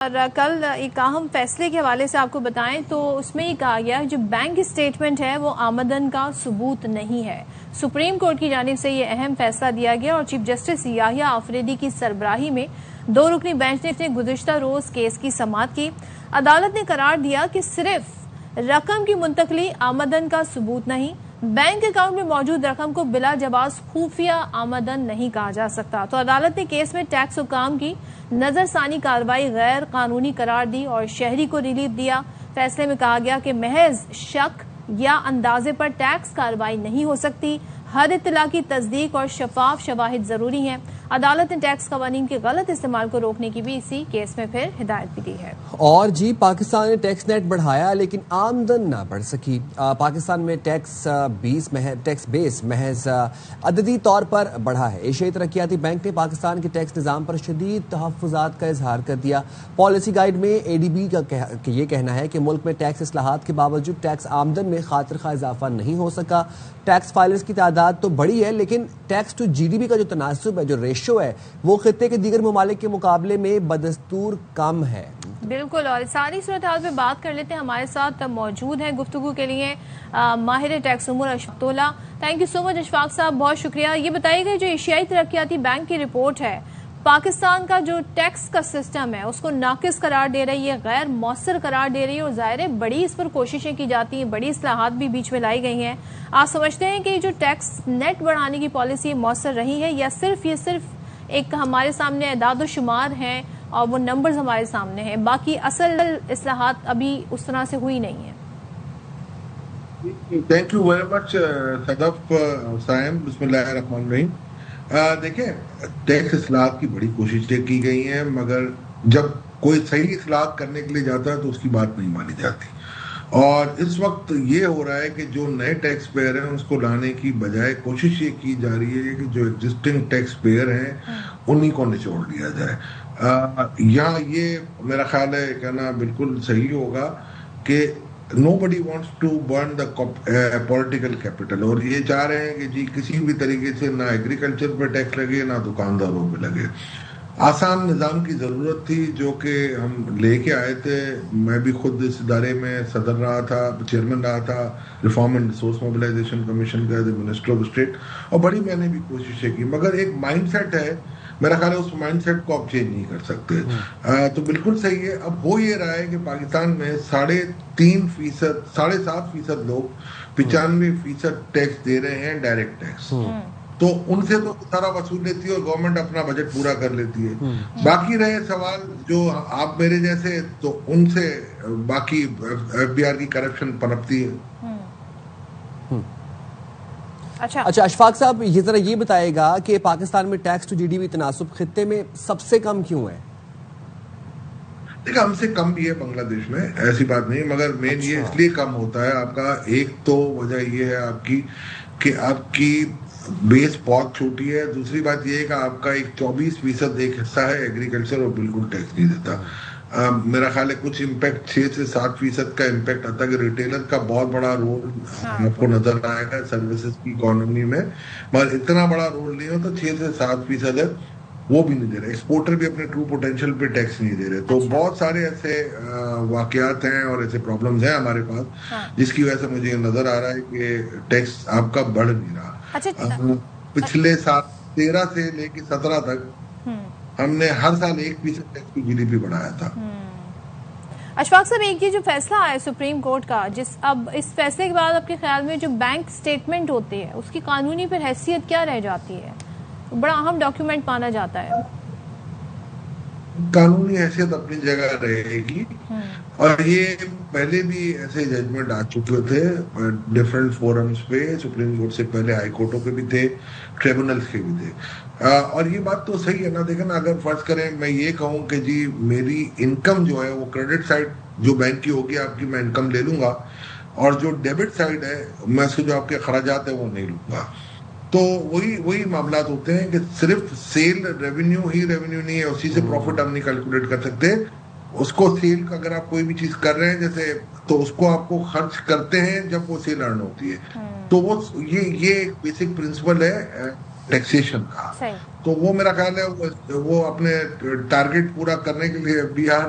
اور کل ایک اہم فیصلے کے حوالے سے آپ کو بتائیں تو اس میں یہ کہا گیا جو بینک اسٹیٹمنٹ ہے وہ آمدن کا ثبوت نہیں ہے. سپریم کورٹ کی جانب سے یہ اہم فیصلہ دیا گیا اور چیف جسٹس یحییٰ آفریدی کی سربراہی میں 2 رکنی بینچ نے گزشتہ روز کیس کی سماعت کی. عدالت نے قرار دیا کہ صرف رقم کی منتقلی آمدن کا ثبوت نہیں، بینک اکاؤنٹ میں موجود رقم کو بلا جواز خفیہ آمدن نہیں کہا جا سکتا. تو عدالت نے کیس میں ٹیکس حکام کی نظر ثانی کارروائی غیر قانونی قرار دی اور شہری کو ریلیف دیا. فیصلے میں کہا گیا کہ محض شک یا اندازے پر ٹیکس کارروائی نہیں ہو سکتی، ہر اطلاع کی تصدیق اور شفاف شواہد ضروری ہیں. عدالت نے ٹیکس قوانین کے غلط استعمال کو روکنے کی بھی اسی کیس میں پھر ہدایت بھی دی ہے. اور جی پاکستان نے ٹیکس نیٹ بڑھایا لیکن آمدن نہ بڑھ سکی. پاکستان میں ٹیکس بیس محض عددی طور پر بڑھا ہے. ایشیائی ترقیاتی بینک نے پاکستان کے ٹیکس نظام پر شدید تحفظات کا اظہار کر دیا. پالیسی گائیڈ میں ADB کا یہ کہنا ہے کہ ملک میں ٹیکس اصلاحات کے باوجود ٹیکس آمدن میں خاطر خواہ اضافہ نہیں ہو سکا. ٹیکس فائلرز کی تعداد تو بڑی ہے لیکن ٹیکس ٹو GDP کا جو تناسب ہے، جو ریشو ہے، وہ خطے کے دیگر ممالک کے مقابلے میں بدستور کم ہے. بالکل، اور ساری صورتحال پہ بات کر لیتے ہیں. ہمارے ساتھ موجود ہیں گفتگو کے لیے ماہر ٹیکس امور اشفاق تولا. تھینک یو سو مچ اشفاق صاحب، بہت شکریہ. یہ بتائیے گا جو ایشیائی ترقیاتی بینک کی رپورٹ ہے پاکستان کا جو ٹیکس کا سسٹم ہے اس کو ناقص قرار دے رہی ہے، غیر مؤثر قرار دے رہی ہے، اور ظاہر ہے بڑی اس پر کوششیں کی جاتی ہیں، بڑی اصلاحات بھی بیچ میں لائی گئی ہیں. آپ سمجھتے ہیں کہ جو ٹیکس نیٹ بڑھانے کی پالیسی مؤثر رہی ہے یا یہ صرف ایک ہمارے سامنے اعداد و شمار ہیں اور وہ نمبرز ہمارے سامنے ہیں، باقی اصل اصلاحات ابھی اس طرح سے ہوئی نہیں ہیں؟ تھینک یو ویری مچ صدف سائم. بسم اللہ الرحمن الرحیم. دیکھیں، ٹیکس اصلاحات کی بڑی کوششیں کی گئی ہیں، مگر جب کوئی صحیح اصلاحات کرنے کے لیے جاتا ہے تو اس کی بات نہیں مانی جاتی. اور اس وقت یہ ہو رہا ہے کہ جو نئے ٹیکس پیئر ہیں اس کو لانے کی بجائے کوشش یہ کی جا رہی ہے کہ جو ایگزسٹنگ ٹیکس پیئر ہیں انہی کو نچوڑ دیا جائے. یہاں یہ میرا خیال ہے کہنا بالکل صحیح ہوگا کہ nobody wants to burn the political capital، اور یہ چاہ رہے ہیں کہ جی کسی بھی طریقے سے نہ ایگریکلچر پہ ٹیکس لگے نہ دکانداروں پہ لگے. آسان نظام کی ضرورت تھی جو کہ ہم لے کے آئے تھے. میں بھی خود اس ادارے میں صدر رہا تھا، چیئرمین رہا تھا reform and resource mobilization commission کا، منسٹر آف اسٹیٹ، اور بڑی میں نے بھی کوششیں کی. مگر ایک مائنڈ سیٹ ہے، میرا خیال ہے اس مائنڈ سیٹ کو آپ چینج نہیں کر سکتے. تو بالکل صحیح ہے. اب ہو یہ رہا ہے کہ پاکستان میں 7.5% لوگ 95% ٹیکس دے رہے ہیں ڈائریکٹ ٹیکس. تو ان سے تو سارا وصول لیتی ہے اور گورنمنٹ اپنا بجٹ پورا کر لیتی ہے. باقی رہے سوال جو آپ میرے جیسے، تو ان سے باقی FBR کی کرپشن پنپتی ہے. اچھا اشفاق صاحب، یہ ذرا یہ بتائے گا کہ پاکستان میں ٹیکس ٹو GDP تناسب خطے میں سب سے کم کیوں ہے؟ دیکھا، ہم سے کم بھی ہے بنگلہ دیش میں، ایسی بات نہیں، مگر مین یہ اس لیے کم ہوتا ہے آپ کا. ایک تو وجہ یہ ہے آپ کی کہ آپ کی بیس بہت چھوٹی ہے. دوسری بات یہ ہے کہ آپ کا 24% ایک حصہ ہے ایگریکلچر اور بالکل ٹیکس نہیں دیتا. میرا خیال ہے کچھ امپیکٹ 6 سے 7% کا امپیکٹ آتا ہے کہ ریٹیلر کا بہت بڑا رول آپ کو نظر آئے گا سروسز کی اکانومی میں، مگر اتنا بڑا رول نہیں ہوتا. 6 سے 7% ہے، وہ بھی نہیں دے رہے. ایکسپورٹر بھی اپنے ٹرو پوٹینشیل پہ ٹیکس نہیں دے رہے. تو بہت سارے ایسے واقعات ہیں اور ایسے پرابلمز ہیں ہمارے پاس جس کی وجہ سے مجھے نظر آ رہا ہے کہ ٹیکس آپ کا بڑھ نہیں رہا. پچھلے سال 13 سے لے کے 17 تک ہم نے ہر سال 1% ٹیکس کی GDP بڑھایا تھا. اشفاق صاحب، ایک یہ جو فیصلہ آیا سپریم کورٹ کا، اب اس فیصلے کے بعد آپ کے خیال میں جو بینک سٹیٹمنٹ ہوتی ہے اس کی قانونی پر حیثیت کیا رہ جاتی ہے؟ بڑا اہم ڈاکیومنٹ مانا جاتا ہے. قانونی حیثیت اپنی جگہ رہے گی، اور یہ پہلے بھی ایسے ججمنٹ آ چکے تھے ڈفرینٹ فورمز پہ. سپریم کورٹ سے پہلے ہائی کورٹوں کے بھی تھے، ٹریبونلز کے بھی تھے. اور یہ بات تو صحیح ہے نا. دیکھیں نا، اگر فرض کریں میں یہ کہوں کہ جی میری انکم جو ہے وہ کریڈٹ سائڈ جو بینک کی ہوگی آپ کی، میں انکم لے لوں گا، اور جو ڈیبٹ سائڈ ہے میں اس کے جو آپ کے اخراجات ہیں وہ نہیں لوں گا. تو وہی معاملات ہوتے ہیں کہ صرف سیل ریونیو ہی ریونیو نہیں ہے، اسی سے پروفٹ ہم نہیں کیلکولیٹ کر سکتے. اس کو سیل کا اگر آپ کوئی بھی چیز کر رہے ہیں جیسے، تو اس کو آپ کو خرچ کرتے ہیں جب وہ سیل ارن ہوتی ہے. تو وہ یہ بیسک پرنسپل ہے ٹیکسیشن کا. تو وہ میرا خیال ہے وہ اپنے ٹارگٹ پورا کرنے کے لیے FBR